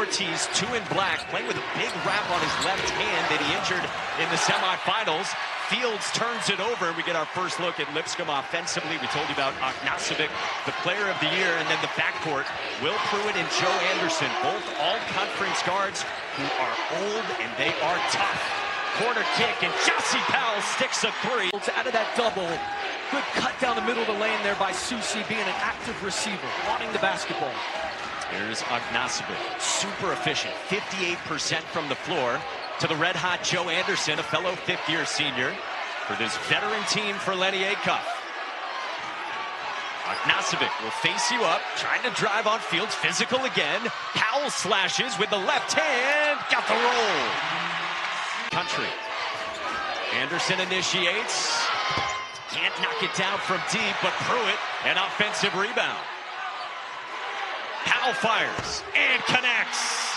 Ortiz, 2 in black, playing with a big wrap on his left hand that he injured in the semifinals. Fields turns it over, and we get our first look at Lipscomb offensively. We told you about Ognasovic, the player of the year, and then the backcourt, Will Pruitt and Joe Anderson, both all-conference guards who are old and they are tough. Corner kick, and Gyasi Powell sticks a 3. Out of that double. Good cut down the middle of the lane there by Susi, being an active receiver, wanting the basketball. Here's Ognasovic, super efficient, 58% from the floor. To the red-hot Joe Anderson, a fellow fifth-year senior, for this veteran team for Lenny Acuff. Ognasovic will face you up, trying to drive on Fields, physical again. Powell slashes with the left hand, got the roll. Country. Anderson initiates. Can't knock it down from deep, but Pruitt, an offensive rebound. Powell fires and connects.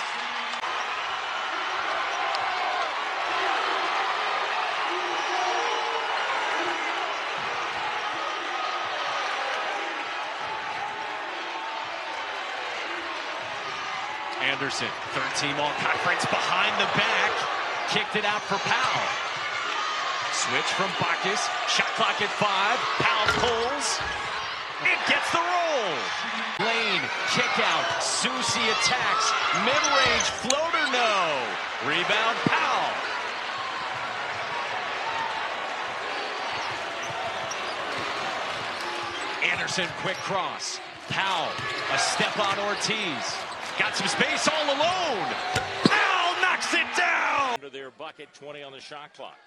Anderson, third-team all-conference behind the back. Kicked it out for Powell. Switch from Bacchus. Shot clock at 5. Powell pulls. It gets the roll. Lane, kick out. Susi attacks. Mid-range floater, no. Rebound, Powell. Anderson, quick cross. Powell, a step on Ortiz. Got some space all alone. Powell knocks it down. Under their bucket, 20 on the shot clock.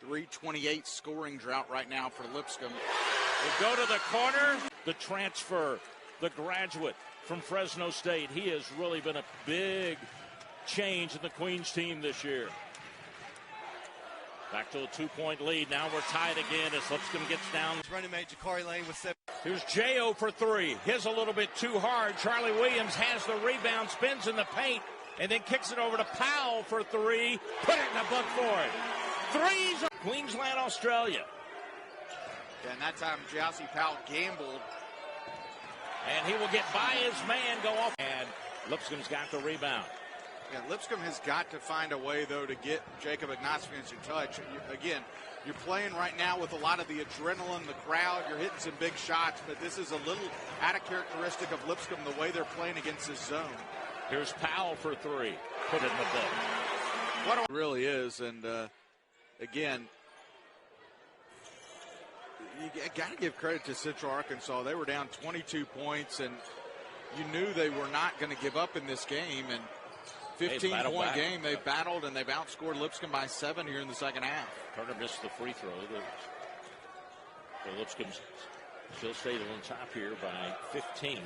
3:28 scoring drought right now for Lipscomb. They go to the corner. The transfer, the graduate from Fresno State. He has really been a big change in the Queens team this year. Back to a 2-point lead. Now we're tied again as Lipscomb gets down. His running mate, Ja'Cory Lane, with 7. Here's J.O. for 3. His a little bit too hard. Charlie Williams has the rebound, spins in the paint, and then kicks it over to Powell for 3. Put it in the book for it. Threes. Queensland, Australia. And that time, Gyasi Powell gambled. And he will get by his man, go off. And Lipscomb's got the rebound. Yeah, Lipscomb has got to find a way, though, to get Jacob Ognasovic in touch. Again, you're playing right now with a lot of the adrenaline, the crowd. You're hitting some big shots, but this is a little out of characteristic of Lipscomb, the way they're playing against this zone. Here's Powell for 3. Put it in the book. What it really is, and again, you got to give credit to Central Arkansas. They were down 22 points, and you knew they were not going to give up in this game. And 15-point game, they've battled, and they've outscored Lipscomb by 7 here in the second half. Turner missed the free throw. The Lipscomb still stayed on top here by 15.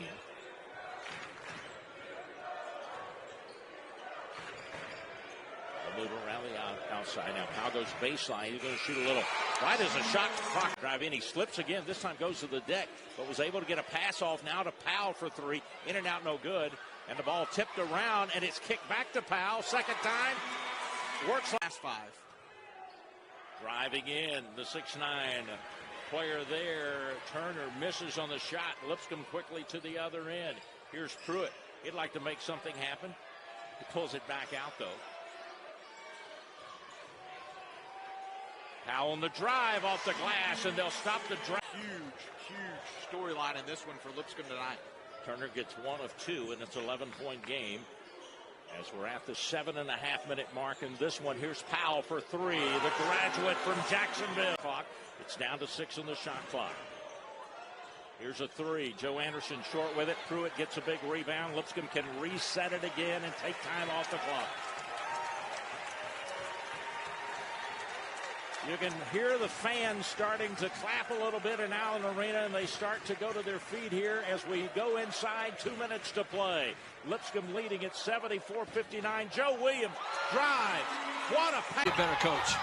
They'll move around the outside. Now Powell goes baseline. He's going to shoot a little. Right as a shot clock drive in. He slips again. This time goes to the deck, but was able to get a pass off now to Powell for 3. In and out, no good. And the ball tipped around, and it's kicked back to Powell. Second time. Works last 5. Driving in, the 6'9" player there. Turner misses on the shot. Lipscomb quickly to the other end. Here's Pruitt. He'd like to make something happen. He pulls it back out, though. Powell on the drive off the glass, and they'll stop the drive. Huge storyline in this one for Lipscomb tonight. Turner gets 1 of 2, and it's an 11-point game. As we're at the 7.5-minute mark in this one, here's Powell for 3. The graduate from Jacksonville. It's down to 6 on the shot clock. Here's a 3. Joe Anderson short with it. Pruitt gets a big rebound. Lipscomb can reset it again and take time off the clock. You can hear the fans starting to clap a little bit in Allen Arena, and they start to go to their feet here as we go inside. 2 minutes to play. Lipscomb leading at 74-59. Joe Williams drives. What a pass. Better coach.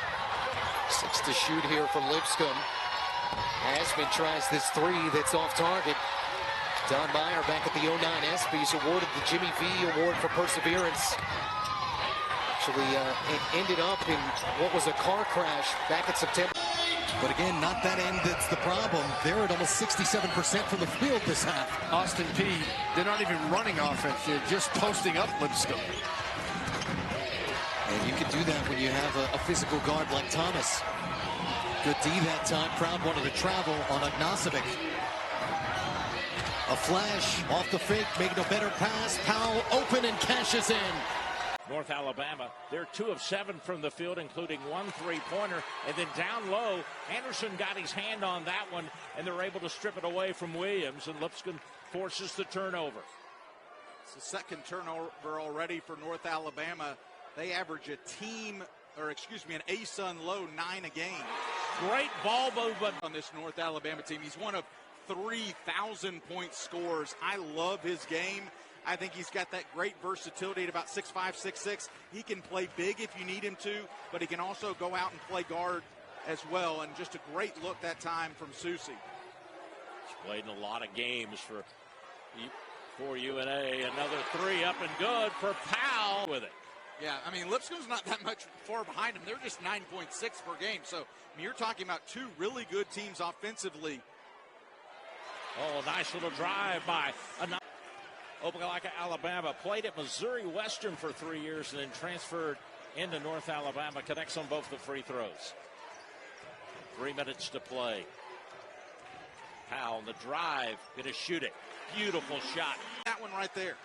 6 to shoot here for Lipscomb. Asman tries this 3 that's off target. Don Meyer back at the 09 ESPYs awarded the Jimmy V Award for Perseverance. Actually, it ended up in what was a car crash back in September. But again, not that end that's the problem. They're at almost 67% from the field this half. Austin Peay, they're not even running offense. They're just posting up Lipscomb. And you can do that when you have a physical guard like Thomas. Good D that time. Crowd wanted to travel on Ognacevic. A flash off the fake, making a better pass. Powell open and cashes in. North Alabama, they're 2 of 7 from the field, including 1 3-pointer. And then down low, Anderson got his hand on that one, and they're able to strip it away from Williams, and Lipscomb forces the turnover. It's the second turnover already for North Alabama. They average an ASUN low 9 a game. Great ball movement on this North Alabama team. He's one of 3,000-point scorers. I love his game. I think he's got that great versatility at about 6'5", 6'6". He can play big if you need him to, but he can also go out and play guard as well. And just a great look that time from Susie. He's played in a lot of games for UNA. Another 3 up and good for Powell with it. Yeah, I mean, Lipscomb's not that much far behind him. They're just 9.6 per game. So, I mean, you're talking about 2 really good teams offensively. Oh, nice little drive by Opelika, Alabama. Played at Missouri Western for 3 years and then transferred into North Alabama. Connects on both the free throws. 3 minutes to play. Powell on the drive. Gonna shoot it. Beautiful shot. That one right there.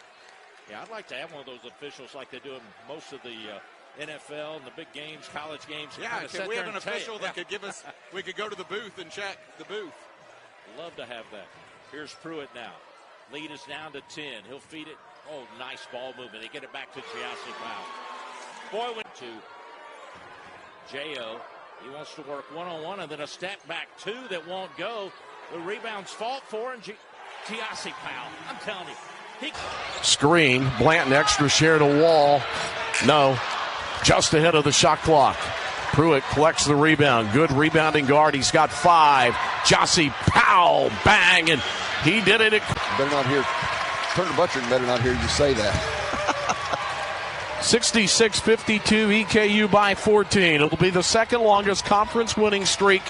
Yeah, I'd like to have one of those officials like they do in most of the NFL and the big games, college games. Yeah, can we have an official that could give us, we could go to the booth and check the booth. Love to have that. Here's Pruitt now. Lead is down to 10. He'll feed it. Oh, nice ball movement. They get it back to Gyasi Powell. Boy went to J.O. He wants to work one-on-one and then a step back 2 that won't go. The rebound's fought for and Gyasi Powell. I'm telling you. Screen. Blanton extra share to Wall. No. Just ahead of the shot clock. Pruitt collects the rebound. Good rebounding guard. He's got 5. Gyasi Powell. Bang. And he did it. Better not hear. Turner Butcher better not hear you say that. 66-52. EKU by 14. It'll be the second longest conference winning streak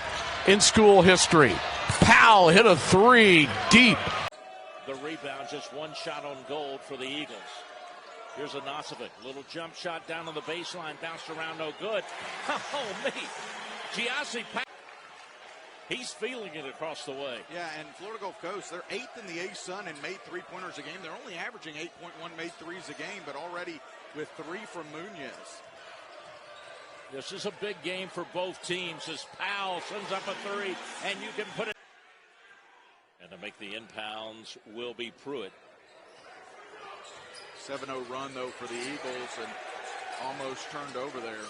in school history. Powell hit a 3 deep. The rebound, just 1 shot on goal for the Eagles. Here's Ognacevic. Little jump shot down on the baseline. Bounced around, no good. Oh, me. Gyasi Powell. He's feeling it across the way. Yeah, and Florida Gulf Coast, they're 8th in the ASUN and made 3-pointers a game. They're only averaging 8.1 made threes a game, but already with 3 from Munoz. This is a big game for both teams as Powell sends up a 3, and you can put it. And to make the inbounds will be Pruitt. 7-0 run, though, for the Eagles, and almost turned over there.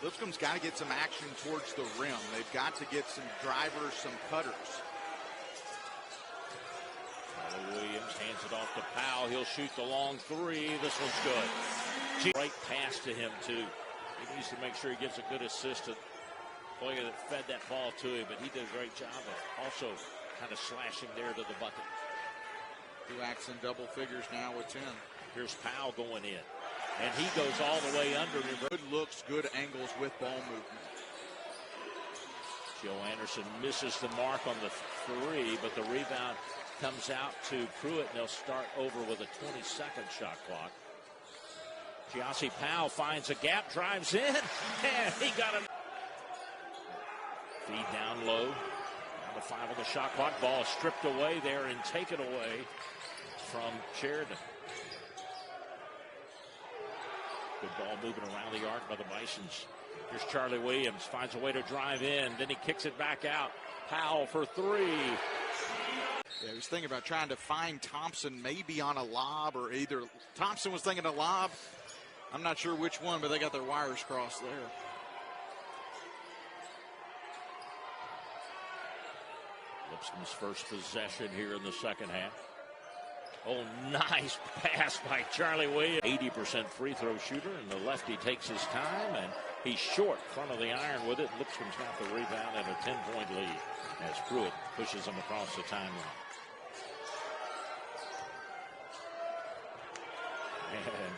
Lipscomb's got to get some action towards the rim. They've got to get some drivers, some cutters. Williams hands it off to Powell. He'll shoot the long 3. This one's good. Right pass to him, too. He needs to make sure he gets a good assist to the player that fed that ball to him, but he did a great job of also kind of slashing there to the bucket. 2 acts in double figures now with 10. Here's Powell going in. And he goes all the way under him. Good looks, good angles with ball movement. Joe Anderson misses the mark on the 3, but the rebound comes out to Pruitt, and they'll start over with a 20-second shot clock. Gyasi Powell finds a gap, drives in, and he got it. Feed down low. Down to 5 on the shot clock. Ball stripped away there and taken away from Sheridan. Good ball moving around the arc by the Bisons. Here's Charlie Williams. Finds a way to drive in. Then he kicks it back out. Powell for 3. Yeah, he was thinking about trying to find Thompson maybe on a lob, or either Thompson was thinking a lob. I'm not sure which one, but they got their wires crossed there. Lipscomb's first possession here in the second half. Oh, nice pass by Charlie Williams. 80% free throw shooter, and the lefty takes his time, and he's short front of the iron with it. Lipscomb's got the rebound and a 10-point lead as Pruitt pushes him across the timeline. And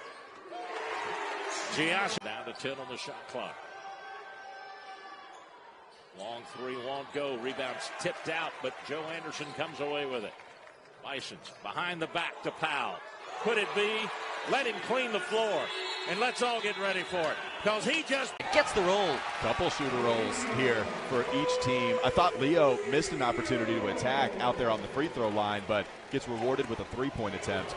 Gyasi down to 10 on the shot clock. Long three won't go. Rebounds tipped out, but Joe Anderson comes away with it. Bisons behind the back to Powell. Could it be? Let him clean the floor. And let's all get ready for it. Because he just Gets the roll. Couple shooter rolls here for each team. I thought Leo missed an opportunity to attack out there on the free throw line, but gets rewarded with a three-point attempt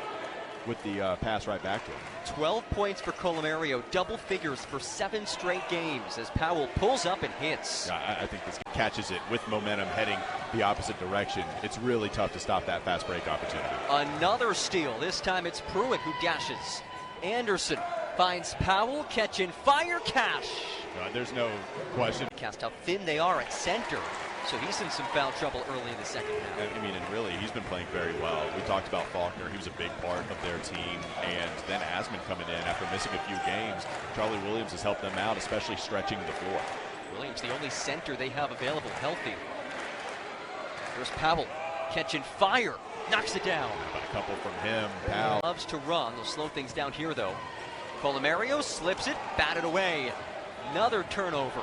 with the pass right back to him. 12 points for Colomario, double figures for 7 straight games as Powell pulls up and hits. I think this catches it with momentum heading the opposite direction. It's really tough to stop that fast break opportunity. Another steal. This time it's Pruitt who dashes. Anderson finds Powell, catch and fire, Cash. There's no question. Cast how thin they are at center. So he's in some foul trouble early in the second half. I mean, and really, he's been playing very well. We talked about Faulkner. He was a big part of their team. And then Asman coming in after missing a few games. Charlie Williams has helped them out, especially stretching the floor. Williams, the only center they have available healthy. There's Powell, catch and fire, knocks it down. About a couple from him. Powell Loves to run. They'll slow things down here, though. Colomario slips it, batted away. Another turnover.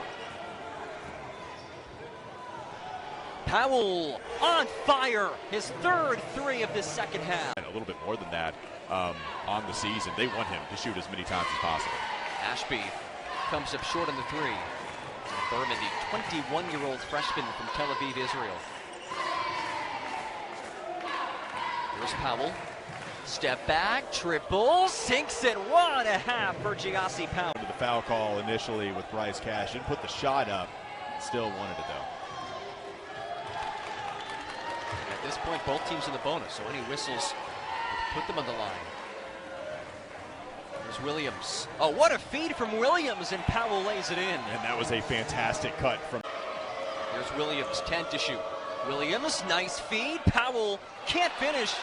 Powell on fire. His third three of this second half. And a little bit more than that on the season. They want him to shoot as many times as possible. Ashby comes up short on the three. Berman, the 21-year-old freshman from Tel Aviv, Israel. Here's Powell. Step back, triple, sinks it, 1.5 for Gyasi Powell. The foul call initially with Bryce Cash. Didn't put the shot up. Still wanted it, though. At this point, both teams in the bonus, so any whistles put them on the line. There's Williams. Oh, what a feed from Williams, and Powell lays it in. And that was a fantastic cut from... Here's Williams, 10 to shoot. Williams, nice feed. Powell can't finish.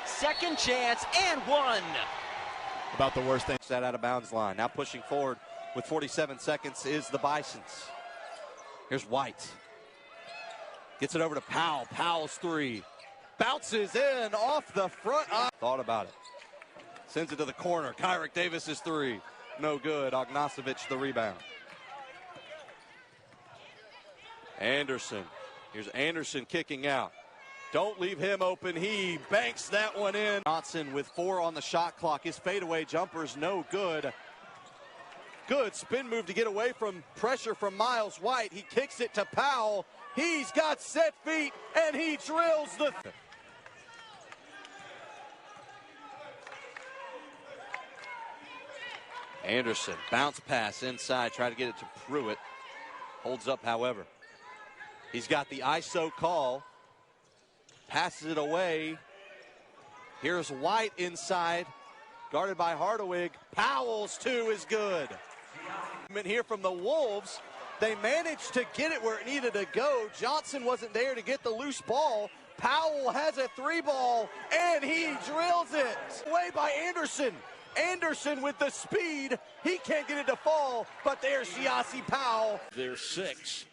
Second chance and one. About the worst thing. That out of bounds line. Now pushing forward with 47 seconds is the Bisons. Here's White. Gets it over to Powell. Powell's three. Bounces in off the front. Thought about it. Sends it to the corner. Kyrick Davis's three. No good. Ognjanovic the rebound. Anderson. Here's Anderson kicking out. Don't leave him open. He banks that one in. Johnson with 4 on the shot clock. His fadeaway jumper's no good. Good spin move to get away from pressure from Miles White. He kicks it to Powell. He's got set feet, and he drills the... Anderson, bounce pass inside. Try to get it to Pruitt. Holds up, however. He's got the ISO call. Passes it away. Here's White inside. Guarded by Hardawig. Powell's two is good. Here from the Wolves. They managed to get it where it needed to go. Johnson wasn't there to get the loose ball. Powell has a 3-ball, and he drills it. Away by Anderson. Anderson with the speed. He can't get it to fall, but there's Gyasi Powell. There's 6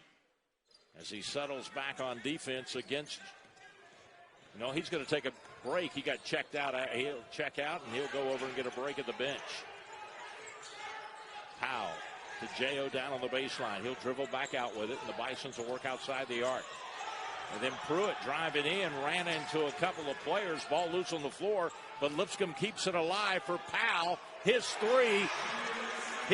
as he settles back on defense against... No, he's going to take a break. He got checked out. He'll check out, and he'll go over and get a break at the bench. Powell to J.O. down on the baseline. He'll dribble back out with it, and the Bisons will work outside the arc. And then Pruitt driving in, ran into a couple of players. Ball loose on the floor, but Lipscomb keeps it alive for Powell. His three.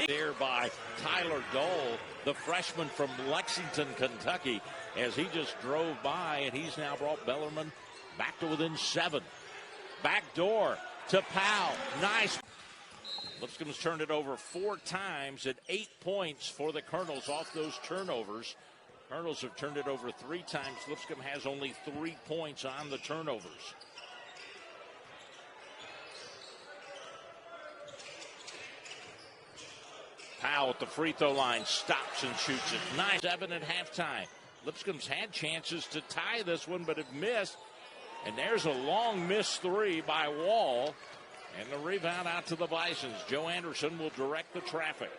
There by Tyler Dole, the freshman from Lexington, Kentucky, as he just drove by, and he's now brought Bellarmine back to within 7. Back door to Powell. Nice. Lipscomb's turned it over 4 times at 8 points for the Colonels off those turnovers. Colonels have turned it over 3 times. Lipscomb has only 3 points on the turnovers. Powell at the free throw line stops and shoots it. 9-7 at halftime. Lipscomb's had chances to tie this one, but have missed. And there's a long missed 3 by Wall. And the rebound out to the Bisons. Joe Anderson will direct the traffic.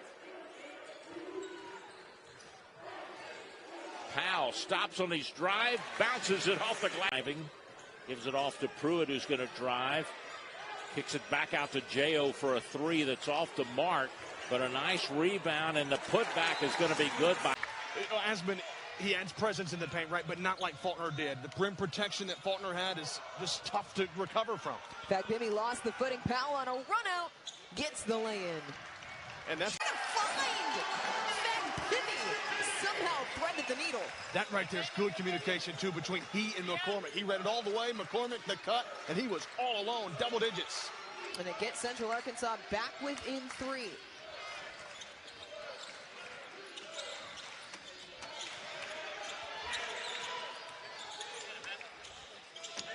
Powell stops on his drive, bounces it off the glass. Gives it off to Pruitt, who's going to drive. Kicks it back out to J.O. for a 3 that's off the mark. But a nice rebound, and the putback is going to be good by... Asman he adds presence in the paint, right, but not like Faulkner did. The rim protection that Faulkner had is just tough to recover from. In fact, Bimmy lost the footing. Powell on a run out gets the lay-in. And that's find. In fact, Bimmy somehow threaded the needle. That right there is good communication, too, between he and McCormick. He read it all the way, McCormick the cut, and he was all alone, double digits. And it gets Central Arkansas back within 3.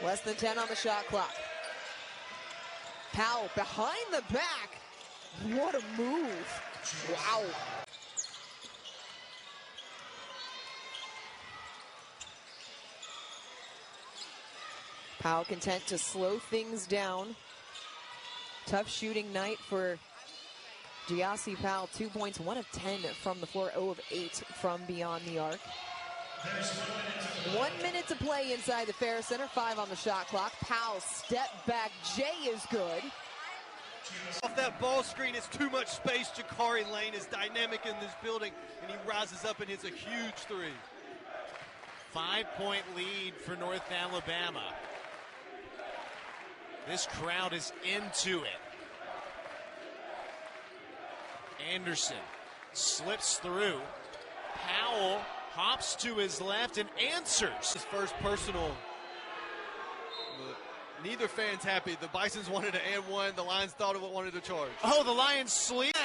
Less than 10 on the shot clock. Powell behind the back. What a move. Wow. Powell content to slow things down. Tough shooting night for Gyasi. Powell, 2 points, 1 of 10 from the floor, 0 of 8 from beyond the arc. 1 minute to play inside the Ferris Center, 5 on the shot clock. Powell step back, Jay is good. Off that ball screen, it's too much space. Jakari Lane is dynamic in this building, and he rises up and hits a huge 3. 5-point lead for North Alabama. This crowd is into it. Anderson slips through. Powell hops to his left and answers. His first personal. Neither fan's happy. The Bisons wanted to and one. The Lions thought it wanted to charge. Oh, the Lions sleep.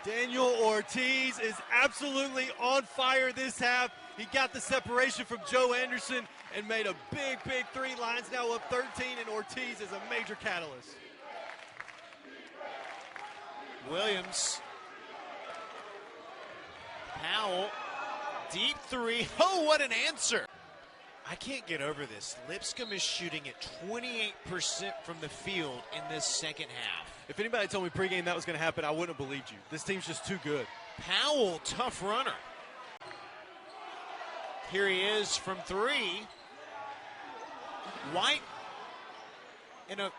Daniel Ortiz is absolutely on fire this half. He got the separation from Joe Anderson and made a big 3. Lions now up 13, and Ortiz is a major catalyst. Williams. Powell. Deep 3. Oh, what an answer. I can't get over this. Lipscomb is shooting at 28% from the field in this second half. If anybody told me pregame that was going to happen, I wouldn't have believed you. This team's just too good. Powell, tough runner. Here he is from 3. White in a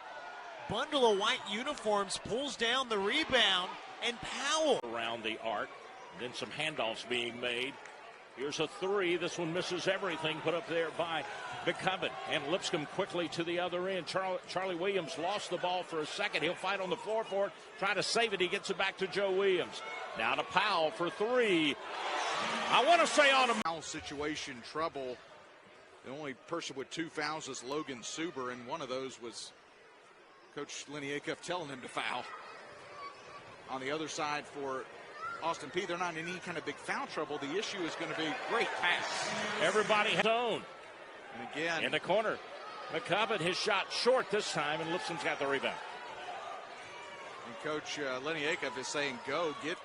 bundle of white uniforms pulls down the rebound, and Powell around the arc. And then some handoffs being made. Here's a 3. This one misses everything. Put up there by McCubbin. And Lipscomb quickly to the other end. Charlie Williams lost the ball for a second. He'll fight on the floor for it. Try to save it. He gets it back to Joe Williams. Now to Powell for 3. I want to say on a foul situation, trouble. The only person with 2 fouls is Logan Suber, and one of those was Coach Lenny Acuff telling him to foul. On the other side for Austin Peay, they're not in any kind of big foul trouble. The issue is going to be great pass. Everybody has zone. And again, in the corner. McCubbin, his shot short this time, and Lipscomb's got the rebound. And Coach Lenny Acuff is saying, go, get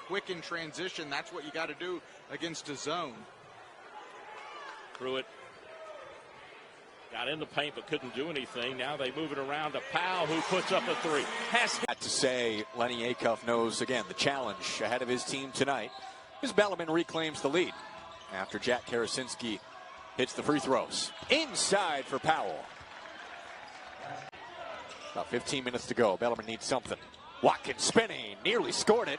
quick in transition. That's what you got to do against a zone. Pruitt got in the paint but couldn't do anything. Now they move it around to Powell, who puts up a 3. To say Lenny Acuff knows, again, the challenge ahead of his team tonight as Bellarmine reclaims the lead after Jack Karasinski hits the free throws. Inside for Powell. About 15 minutes to go. Bellarmine needs something. Watkins spinning, nearly scored it.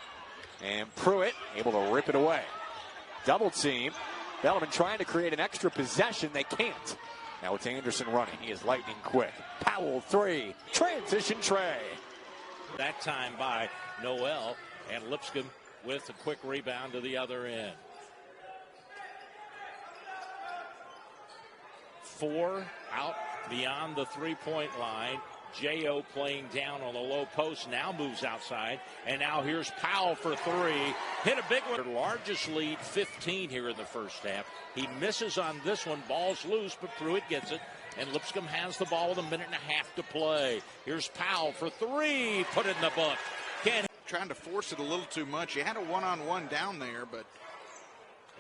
And Pruitt able to rip it away. Double team. Bellarmine trying to create an extra possession. They can't. Now it's Anderson running. He is lightning quick. Powell 3. Transition tray. That time by Noel, and Lipscomb with a quick rebound to the other end. 4 out beyond the three-point line. J.O. playing down on the low post, now moves outside, and now here's Powell for 3. Hit a big one. Their largest lead, 15 here in the first half. He misses on this one, ball's loose, but Pruitt gets it, and Lipscomb has the ball with a minute and a half to play. Here's Powell for 3, put it in the book. Trying to force it a little too much. You had a one-on-one down there, but...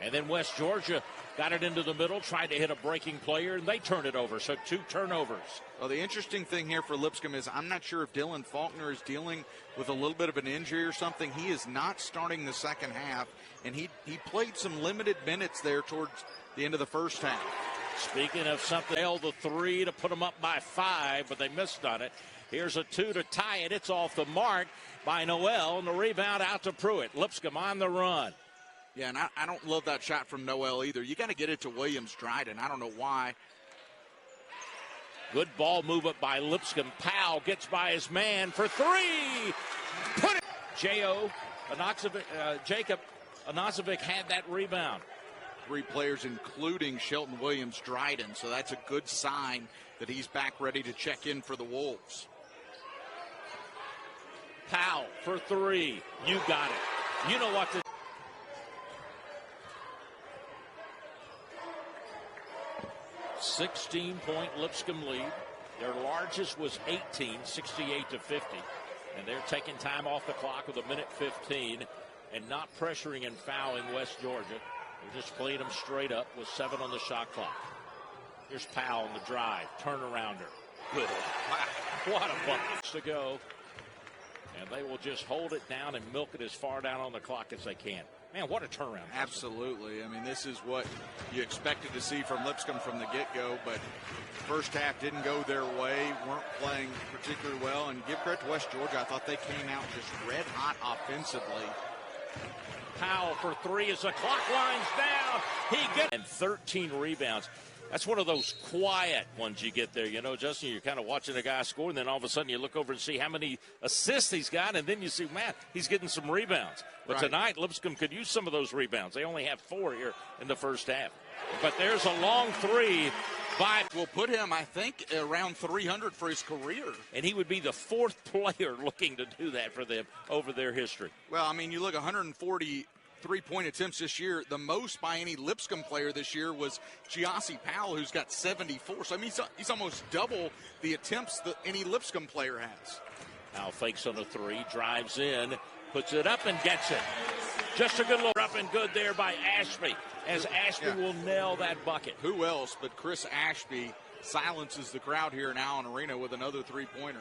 And then West Georgia got it into the middle, tried to hit a breaking player, and they turned it over. So 2 turnovers. Well, the interesting thing here for Lipscomb is I'm not sure if Dylan Faulkner is dealing with a little bit of an injury or something. He is not starting the second half, and he played some limited minutes there towards the end of the first half. Speaking of something, held the 3 to put them up by 5, but they missed on it. Here's a 2 to tie it. It's off the mark by Noel, and the rebound out to Pruitt. Lipscomb on the run. Yeah, and I don't love that shot from Noel either. You got to get it to Williams-Dryden. I don't know why. Good ball movement by Lipscomb. Powell gets by his man for three. Put it. Jacob Anazovic had that rebound. 3 players, including Shelton Williams-Dryden, so that's a good sign that he's back ready to check in for the Wolves. Powell for three. You got it. You know what to. 16-point Lipscomb lead. Their largest was 18, 68 to 50. And they're taking time off the clock with 1:15 and not pressuring and fouling West Georgia. They're just playing them straight up with 7 on the shot clock. Here's Powell on the drive. Turnarounder. Good. Wow. What a bucket to go. And they will just hold it down and milk it as far down on the clock as they can. Man, what a turnaround. Absolutely. I mean, this is what you expected to see from Lipscomb from the get-go, but first half didn't go their way, weren't playing particularly well, and give credit to West Georgia. I thought they came out just red hot offensively. Powell for three as the clock winds down. He gets and 13 rebounds. That's one of those quiet ones you get there. You know, Justin, you're kind of watching a guy score, and then all of a sudden you look over and see how many assists he's got, and then you see, man, he's getting some rebounds. But tonight, Lipscomb could use some of those rebounds. They only have 4 here in the first half. But there's a long three by. Will put him, I think, around 300 for his career. And he would be the 4th player looking to do that for them over their history. Well, I mean, you look 140 3-point attempts this year. The most by any Lipscomb player this year was Gyasi Powell, who's got 74. So, I mean, he's almost double the attempts that any Lipscomb player has. Powell fakes on a 3, drives in, puts it up and gets it. Just a good look up and good there by Ashby, as Ashby will nail that bucket. Who else but Chris Ashby silences the crowd here in Allen Arena with another 3-pointer.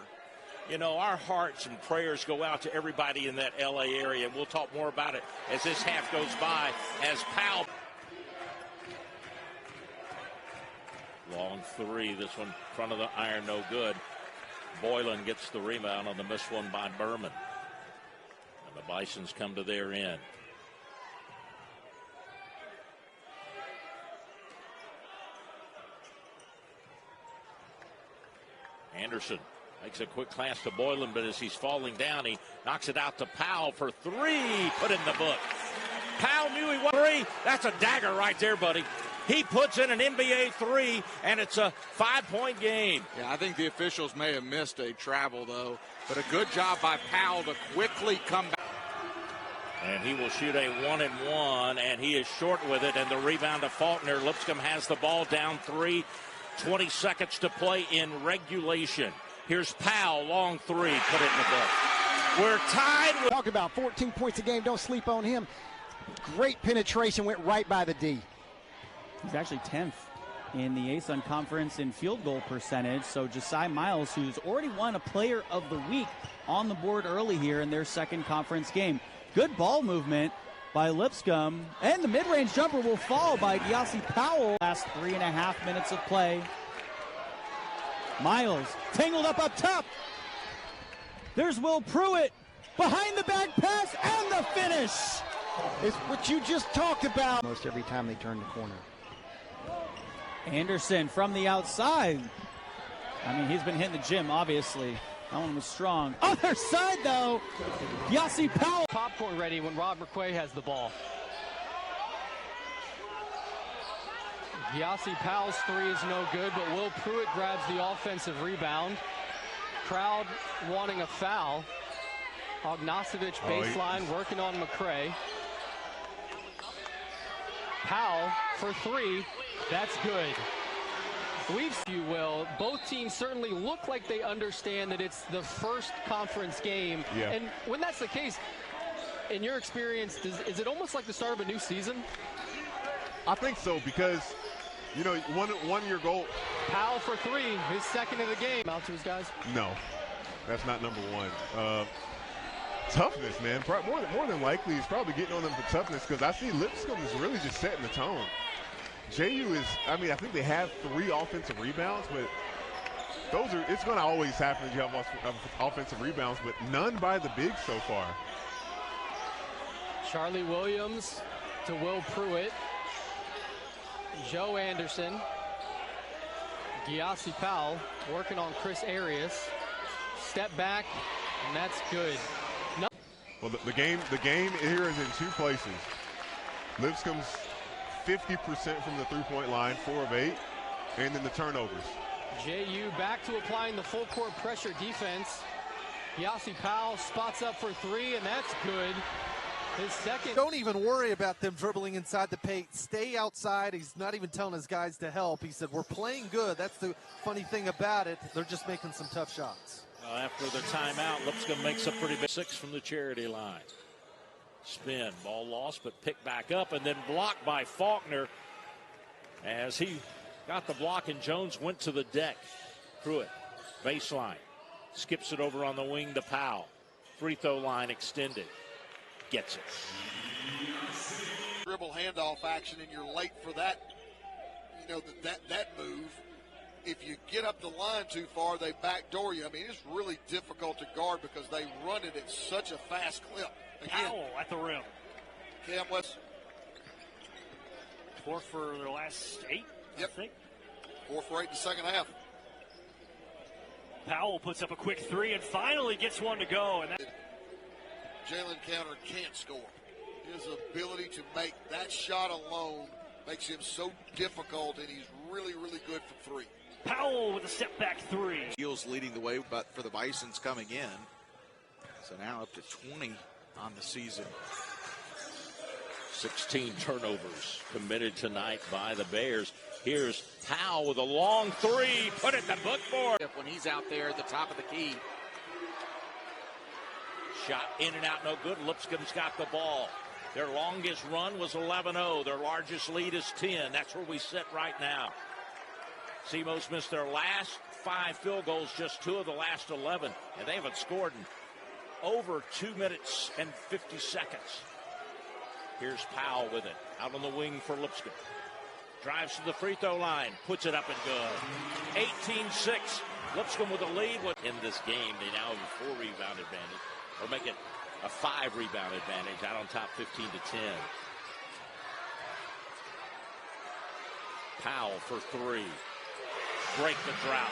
You know, our hearts and prayers go out to everybody in that L.A. area, and we'll talk more about it as this half goes by, as Powell. Long 3, this one in front of the iron, no good. Boylan gets the rebound on the missed one by Berman. And the Bisons come to their end. Anderson makes a quick pass to Boylan, but as he's falling down, he knocks it out to Powell for 3. Put in the book. Powell knew he was 3. That's a dagger right there, buddy. He puts in an NBA 3, and it's a 5-point game. Yeah, I think the officials may have missed a travel, though. But a good job by Powell to quickly come back. And he will shoot a 1-and-1, and he is short with it. And the rebound to Faulkner. Lipscomb has the ball down 3. 20 seconds to play in regulation. Here's Powell, long 3, put it in the book. We're tied. Talk about 14 points a game. Don't sleep on him. Great penetration, went right by the D. He's actually 10th in the ASUN Conference in field goal percentage. So Gyasi Miles, who's already won a Player of the Week, on the board early here in their second conference game. Good ball movement by Lipscomb, and the mid-range jumper will fall by Gyasi Powell. Last 3.5 minutes of play. Miles tangled up top. There's Will Pruitt behind the back pass and the finish. It's what you just talked about. Most every time they turn the corner. Anderson from the outside. I mean, he's been hitting the gym, obviously. That one was strong. Other side, though. Gyasi Powell. Popcorn ready when Rob McQuay has the ball. Gyasi Powell's 3 is no good, but Will Pruitt grabs the offensive rebound. Crowd wanting a foul. Ognacevic baseline working on McCray. Powell for 3. That's good. If you will, both teams certainly look like they understand that it's the first conference game. Yeah. And when that's the case, in your experience, is it almost like the start of a new season? I think so, because, you know, one-year goal. Powell for 3, his second of the game. Out to his guys? No, that's not number 1. Toughness, man. More than likely, he's probably getting on them for toughness, because I see Lipscomb is really just setting the tone. JU is, I mean, I think they have 3 offensive rebounds, but it's going to always happen that you have offensive rebounds, but none by the bigs so far. Charlie Williams to Will Pruitt. Joe Anderson. Gyasi Powell working on Chris Arias. Step back, and that's good. No. Well, the game here is in two places. Lipscomb's 50% from the three-point line, 4 of 8, and then the turnovers. JU back to applying the full court pressure defense. Gyasi Powell spots up for 3, and that's good. His second. Don't even worry about them dribbling inside the paint. Stay outside. He's not even telling his guys to help. He said, we're playing good. That's the funny thing about it. They're just making some tough shots. After the timeout, Lipscomb makes a pretty big 6 from the charity line. Spin, ball lost, but picked back up and then blocked by Faulkner as he got the block and Jones went to the deck. Pruitt, baseline, skips it over on the wing to Powell. Free throw line extended. Gets it. Dribble handoff action and you're late for that, that move. If you get up the line too far, they backdoor you. I mean, it's really difficult to guard because they run it at such a fast clip. Again, Powell at the rim. Cam West. 4 for their last 8, yep. I think. 4 for 8 in the second half. Powell puts up a quick 3 and finally gets one to go. And Jalen Counter can't score. His ability to make that shot alone makes him so difficult, and he's really, really good for 3. Powell with a step back 3. Heels leading the way, but for the Bisons coming in. So now up to 20 on the season. 16 turnovers committed tonight by the Bears. Here's Powell with a long 3. Put it in the bookboard. When he's out there at the top of the key. Shot in and out, no good. Lipscomb's got the ball. Their longest run was 11-0. Their largest lead is 10. That's where we sit right now. Semos missed their last 5 field goals, just 2 of the last 11. And they haven't scored in over 2 minutes and 50 seconds. Here's Powell with it. Out on the wing for Lipscomb. Drives to the free throw line. Puts it up and good. 18-6. Lipscomb with a lead. In this game, they now have a 4 rebound advantage. Or make it a 5 rebound advantage out on top 15 to 10. Powell for 3. Break the drought.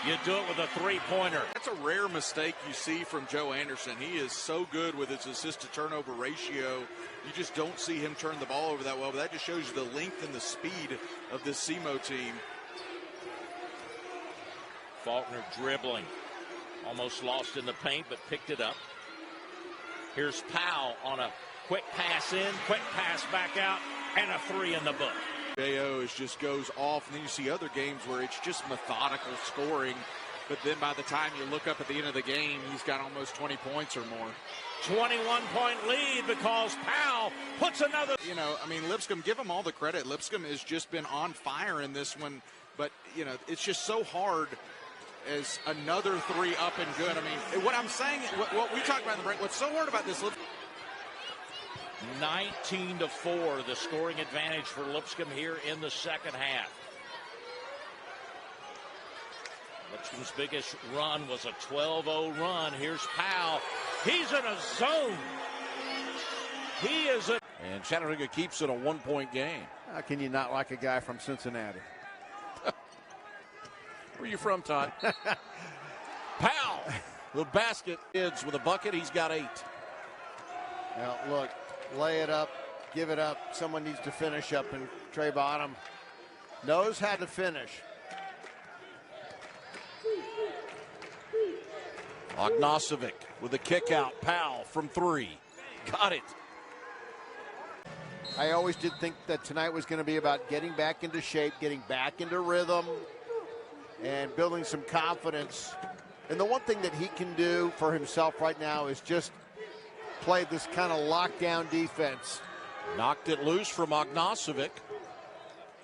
You do it with a 3-pointer. That's a rare mistake you see from Joe Anderson. He is so good with his assist to turnover ratio. You just don't see him turn the ball over that well, but that just shows you the length and the speed of this SEMO team. Faulkner dribbling. Almost lost in the paint, but picked it up. Here's Powell on a quick pass in, quick pass back out, and a 3 in the book. Bayo just goes off, and then you see other games where it's just methodical scoring, but then by the time you look up at the end of the game, he's got almost 20 points or more. 21-point lead because Powell puts another. Lipscomb, give them all the credit. Lipscomb has just been on fire in this one, but, it's just so hard as another 3 up and good. What I'm saying, what we talked about in the break, what's so hard about this 19-4, the scoring advantage for Lipscomb here in the second half. Lipscomb's biggest run was a 12-0 run. Here's Powell. He's in a zone. He is a... And Chattanooga keeps it a 1-point game. How can you not like a guy from Cincinnati? Where are you from, Todd? Powell, the basket. Kids with a bucket. He's got 8. Now, look, lay it up, give it up. Someone needs to finish up, and Trey Bottom knows how to finish. Ognasovic with a kick out. Powell from 3. Got it. I always did think that tonight was going to be about getting back into shape, getting back into rhythm, and building some confidence. And the one thing that he can do for himself right now is just play this kind of lockdown defense. Knocked it loose from Ognasovic.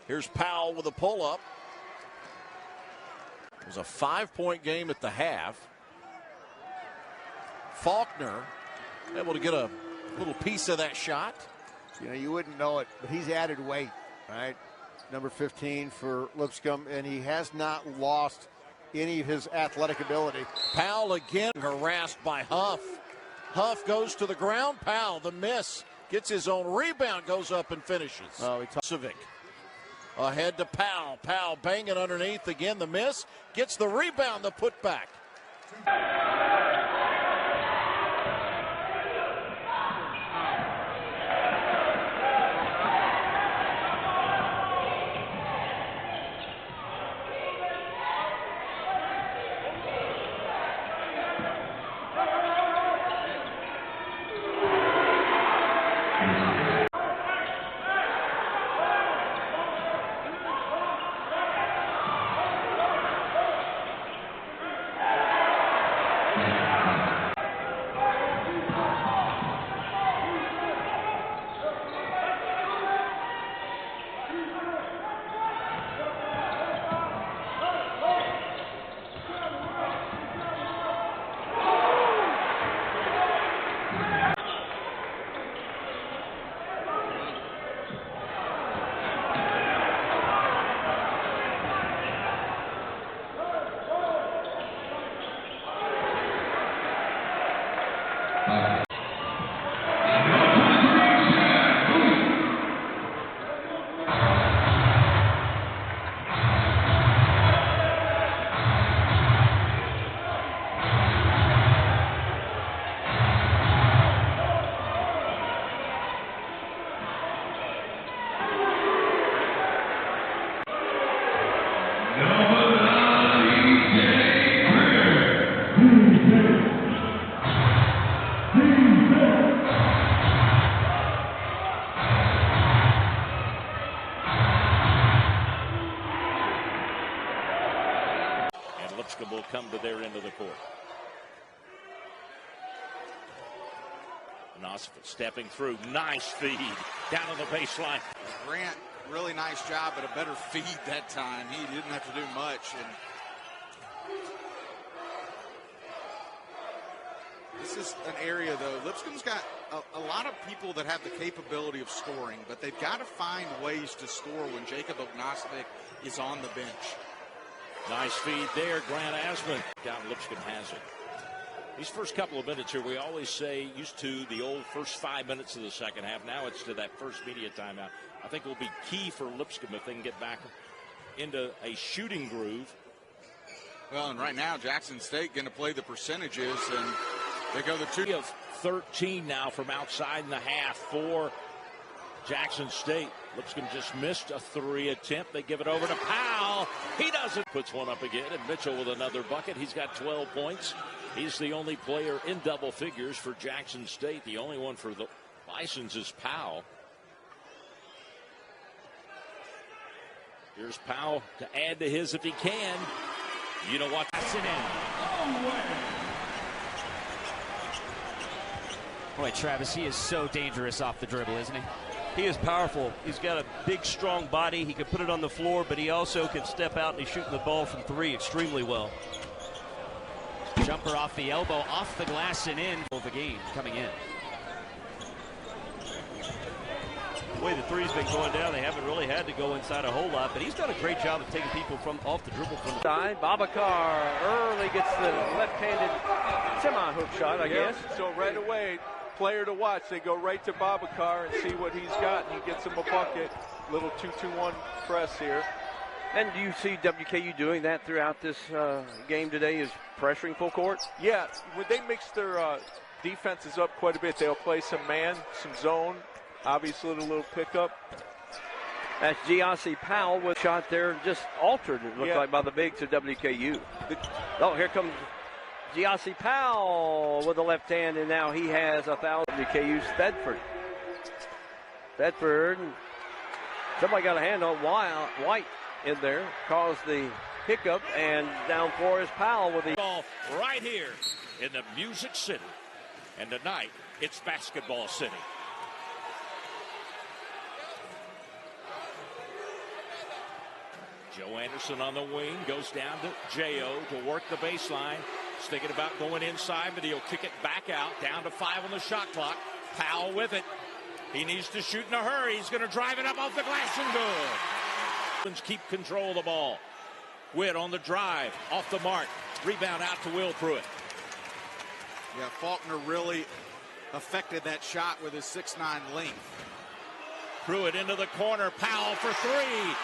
Here's Powell with a pull-up. It was a 5-point game at the half. Faulkner able to get a little piece of that shot. You wouldn't know it, but he's added weight, right? Number 15 for Lipscomb, and he has not lost any of his athletic ability. Powell again harassed by Huff. Huff goes to the ground. Powell, the miss. Gets his own rebound, goes up and finishes. Civic. Ahead to Powell. Powell banging underneath. Again, the miss. Gets the rebound, the putback. Lipscomb will come to their end of the court. Nosford stepping through. Nice feed down on the baseline. Grant, really nice job, but a better feed that time. He didn't have to do much. And this is an area, though. Lipscomb's got a lot of people that have the capability of scoring, but they've got to find ways to score when Jacob Ognosvic is on the bench. Nice feed there. Grant Asman. Down Lipscomb has it. These first couple of minutes here, we always say, used to the old first 5 minutes of the second half. Now it's to that first media timeout. I think it will be key for Lipscomb if they can get back into a shooting groove. Well, and right now, Jackson State going to play the percentages, and they go the 2 of 13 now from outside in the half for Jackson State. Lipscomb just missed a 3 attempt. They give it over to Powell. He doesn't. Puts one up again, and Mitchell with another bucket. He's got 12 points. He's the only player in double figures for Jackson State. The only one for the Bisons is Powell. Here's Powell to add to his if he can. You know what? That's it in. Boy, Travis, he is so dangerous off the dribble, isn't he? He is powerful. He's got a big, strong body. He can put it on the floor, but he also can step out and he's shooting the ball from 3 extremely well. Jumper off the elbow, off the glass and in. The game coming in. The way the three's been going down, they haven't really had to go inside a whole lot, but he's done a great job of taking people from off the dribble from the side. Babacar early gets the left-handed semi-hook shot, I guess. So right away, player to watch. They go right to Babacar and see what he's got, and he gets him a bucket. Little 2-2-1 press here. And do you see WKU doing that throughout this game today, is pressuring full court? Yeah, when they mix their defenses up quite a bit, they'll play some man, some zone, obviously a little pickup. That's Gyasi Powell with a shot there, just altered, it looked like, by the bigs of WKU. Oh, here comes Gyasi Powell with the left hand, and now he has a foul. WKU's Thedford. Thedford, somebody got a hand on White in there, caused the hiccup, and down floor is Powell with the ball right here in the Music City. And tonight, it's Basketball City. Joe Anderson on the wing, goes down to J.O. to work the baseline. He's thinking about going inside, but he'll kick it back out, down to 5 on the shot clock. Powell with it. He needs to shoot in a hurry. He's going to drive it up off the glass and good. Keep control of the ball. Witt on the drive, off the mark. Rebound out to Will Pruitt. Yeah, Faulkner really affected that shot with his 6'9" length. Pruitt into the corner. Powell for three.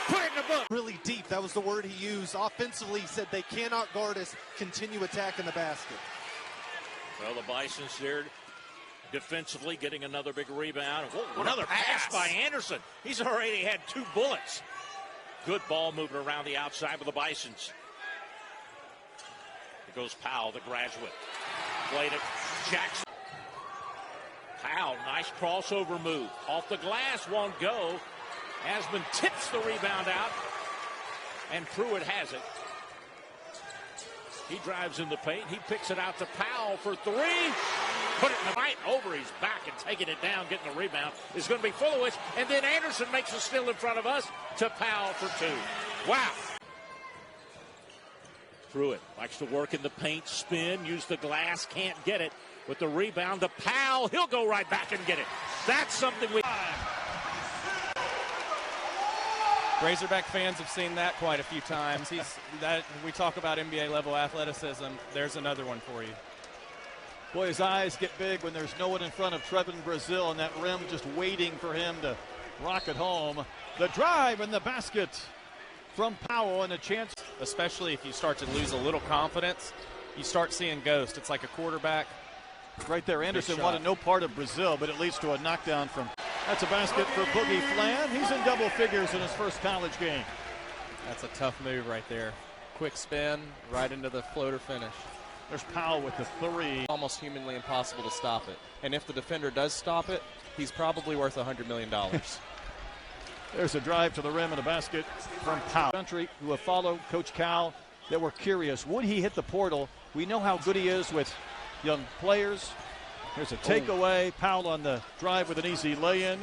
Put it in the book. Really deep. That was the word he used. Offensively, he said they cannot guard us. Continue attacking the basket. Well, the Bisons there defensively getting another big rebound. Whoa, another pass by Anderson. He's already had 2 bullets. Good ball movement around the outside with the Bisons. Here goes Powell, the graduate. Played it. Jackson. Powell, nice crossover move. Off the glass, won't go. Asman tips the rebound out, and Pruitt has it. He drives in the paint. He picks it out to Powell for three. Put it in the right over his back and taking it down, getting the rebound. Is going to be Fulowitz, and then Anderson makes a steal in front of us to Powell for 2. Wow. Pruitt likes to work in the paint, spin, use the glass, can't get it. With the rebound to Powell, he'll go right back and get it. That's something we... Razorback fans have seen that quite a few times. We talk about NBA level athleticism. There's another one for you. Boy, his eyes get big when there's no one in front of Trevin Brazil and that rim just waiting for him to rock it home. The drive and the basket from Powell and a chance. Especially if you start to lose a little confidence, you start seeing ghost. It's like a quarterback. Right there, Anderson wanted no part of Brazil, but it leads to a knockdown from... That's a basket for Boogie Flan. He's in double figures in his first college game. That's a tough move right there. Quick spin, right into the floater finish. There's Powell with the three. Almost humanly impossible to stop it. And if the defender does stop it, he's probably worth $100 million. There's a drive to the rim and a basket from Powell. Country who have followed Coach Cal that were curious. Would he hit the portal? We know how good he is with young players. Here's a takeaway. Powell on the drive with an easy lay-in.